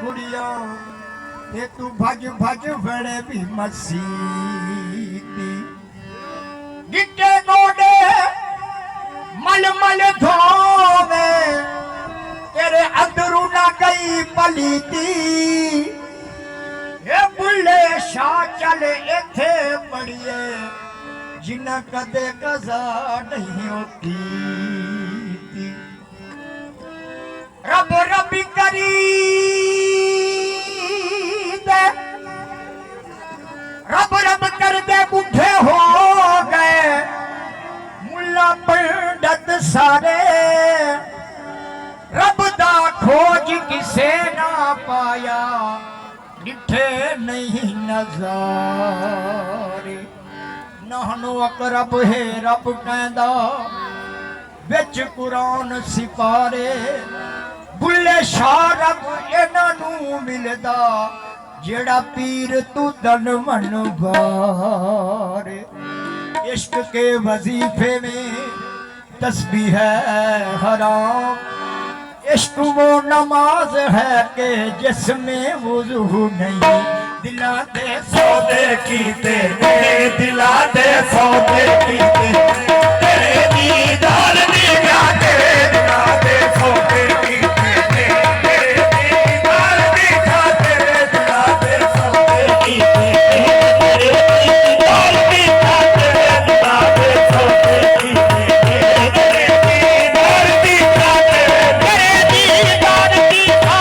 कुड़िया ते तू भज भज बड़े भी मसीती गिट्टे गोडे मल मल धोवे तेरे अंदरू ना गई पलीती ये बुल्ले शाह चले इथे पड़िए जिन्ना कदे कजा नहीं होती रब रबी करी दे रब रब कर दे बुढ़े हो गए मुल्ला पंडित सारे रब दा खोज किसे ना पाया डिठे नहीं नजारे नहनो अकरब है रब कहंदा विच कुरान सिपारे बुल्ले शाह रब इन्हां नूं मिलदा जेड़ा पीर तू दन मन बारे इश्क के वजीफे में तस्बीह है हराम इश्क वो नमाज है के जिसमें वुजू नहीं दिला दे सौदे कीते दिला दे सौदे कीते तेरे दीदार दिखा तेरे दिला दे सौदे कीते तेरे दीदार दिखा तेरे दिला दे सौदे कीते तेरे दीदार दिखा तेरे दिला दे सौदे कीते तेरे दीदार दिखा तेरे दीदार दिखा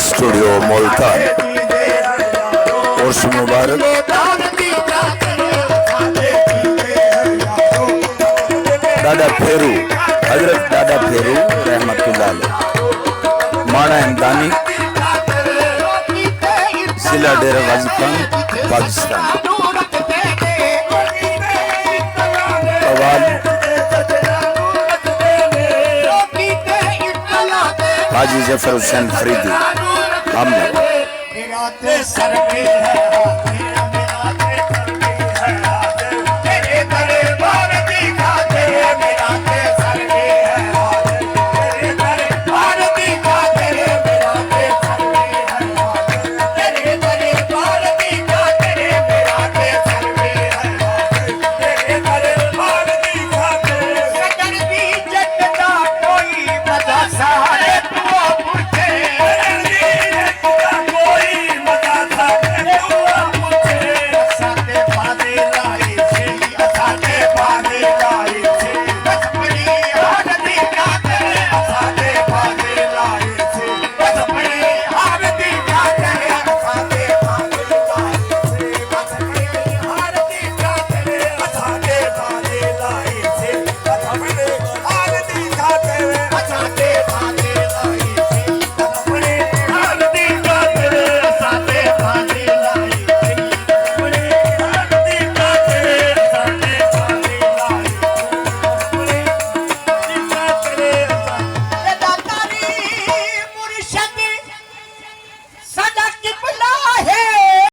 स्टूडियो मुल्तान उर्स मुबारक दादा फेरू हजरत दादा फेरू रहमतुल्लाह अलैह माना इमदानी जिला डेरा गाजी खान पाकिस्तान हाजी जफर हुसैन फरीदी हम